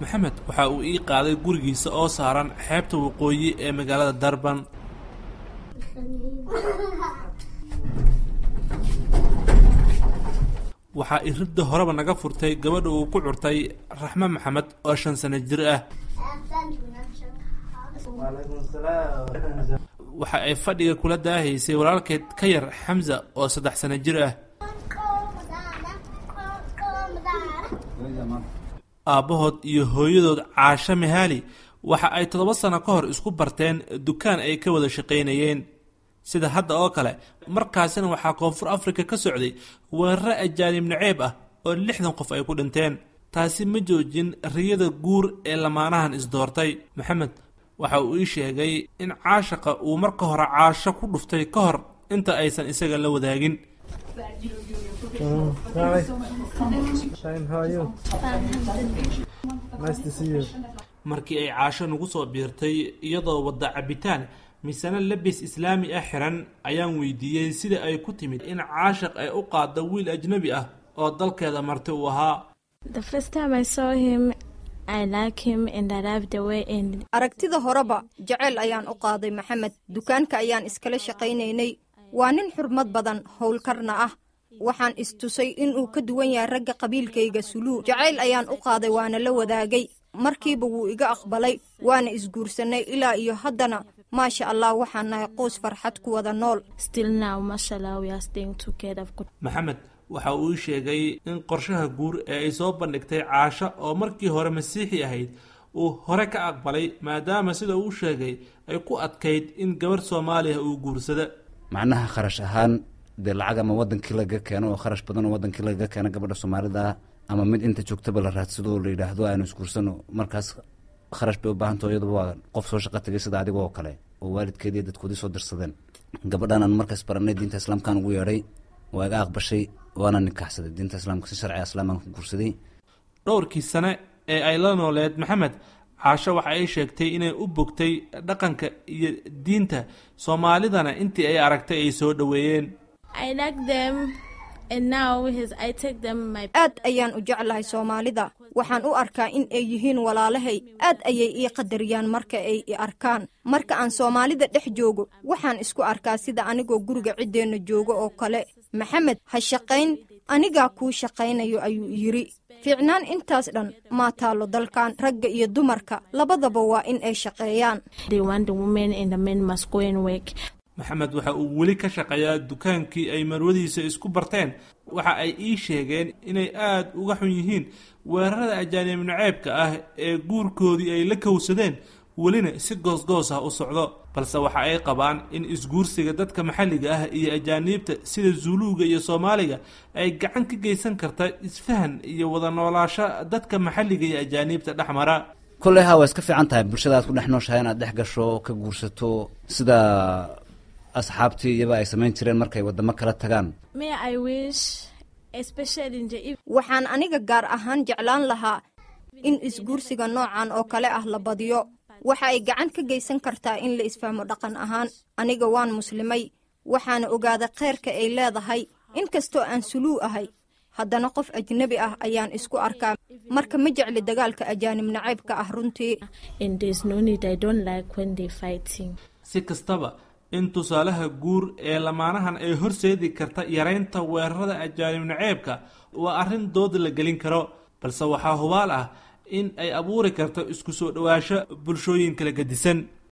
maxamed waxa uu ii qaaday gurigiisa oo saaran xeebta waqooyi ee magaalada Durban. waxa iridda horeba naga furtay gabadha uu ku curtay Raxma Maxamed oo 5 sano jir ah. waxa ay fadhiga kula daahaysay walaalkeed ka yar Xamza oo 3 sano jir ah. aabahood iyo hooyadood Caasha Mihaali waxa ay 7 sano ka hor isku barteen dukaan ay ka wada shaqeynayeen sida hadda oo kale. markaasina waxaa Koonfur Afrika ka socday weerar ajaanib naceeb ah oo 60 qof ay ku dhinteen. taasi ma joojin riyada guur ee lamaanahan isdoortay. maxamed waxa uu ii sheegay in caashaqa uu marka hore Caasho ku dhuftay ka hor inta aysan isaga la wadaagin. markii ay Caasho nagu soo biirtay iyadoo wada cabitaan misana labis islaami ah xiran ayaan weydiiyay sida ay ku timid in caashaq ay u qaado wiil ajnabi ah oo dalkeeda martay uu ahaa. The first time I saw him I like him and I love the way in. aragtida horeba jacayl ayaan u qaaday maxamed. dukaanka ayaan iskala shaqaynaynay. waa nin xurmad badan, howlkarna ah. waxaan istusay inuu ka duwan yahay ragga qabiilkayga Suluu. jacayl ayaan u qaaday waana la wadaagay. markiiba wuu iga aqbalay waana isguursanay ilaa iyo haddana maasha Allah waxaan nahay qoys farxad ku wada nool. Still now mashallah we are staying together. maxamed waxa uu sheegay in qorshaha guur ee ay soo bandhigtay Caasho oo markii hore masiixi ahayd uu hore ka aqbalay maadaama sida uu sheegay ay ku adkayd in gabar Soomaaliya uu guursado. macnaha kharash ahaan de lacag ama wadankii laga keeno oo kharash badan oo wadankii laga keeno gabadha Soomaalida ama mid inta joogtaba la raadsado oo la yiraahdo aanu iskuursano. markaas kharash bay u baahan tahay iyadoo waa qof soo shaqo tagay sida adiga oo kale oo waalidkeedii dadkoodii soo dirsadeen. gabadhan aan markaas baranay diinta islaamka ugu yeeray waa iga aqbashay waana nikaxsaday diinta islaamka si sharci islaamka ku guursaday. dhowrkii sane ee ay la nooleed maxamed Caasho waxa ay sheegtay inay u bogtay dhaqanka iyo diinta Soomaalidana intii ay aragtay ay soo dhaweeyeen. I like them and now I take them my. aad ayaan u jeclahay Soomaalida. waxaan u arkaa in ay yihiin walaalahay. aad ayay ii qadariyaan marka ay i arkaan. marka aan Soomaalida dhex joogo waxaan isku arkaa sida anigoo guriga cideena joogo oo kale. maxamed ha shaqayn aniga ku shaqaynayo ayuu yiri. fiicnaan intaas dhan ma taalo dalkan. ragga iyo dumarka labadaba waa in ay shaqeeyaan. They want the women and the men must go and work. maxamed waxa uu weli ka shaqeeyaa dukaankii ay marwadiisa isku barteen. waxa ay ii sheegeen inay aad uga xun yihiin weerarada ajaanib naceebka ah ee guurkoodii ay la kowsadeen welina si goosgoos ah u socdo. balse waxa ay qabaan in isguursiga dadka maxalliga ah iyo ajaanibta sida Zuluuga iyo Soomaaliga ay gacan ka geysan karta isfahan iyo wada noolaansho dadka maxalliga iyo ajaanibta dhexmara. kullee waa iska fiican tahay bulshadaas ku dhex nooshahay inaad dhex gasho ka guursato sida asxaabtii iyaba ay samayn jireen markay wadamo kala tagaan. May I wish especially in the waxaan aniga gaar ahaan jeclaan lahaa in isguursiga noocan oo kale ah la badiyo. waxa ay gacan ka geysan kartaa in la isfahmo dhaqan ahaan. aniga waan muslimay waxaana ogaaday khayrka ay leedahay. inkastoo aan Suluu ahay haddana qof ajnabi ah ayaan isku arkaa. marka ma jecli dagaalka ajaanib naceebka ah runtii. and there's no need. I don't like when they fighting. si kastaba in tusaalaha guur ee lamaanahan ay horseedi karta yareynta weerarada ajaanib naceebka waa arrin dood la gelin karo. balse waxaa hubaal ah in ay abuuri karto isku soo dhawaasho bulshooyin kala gedisan.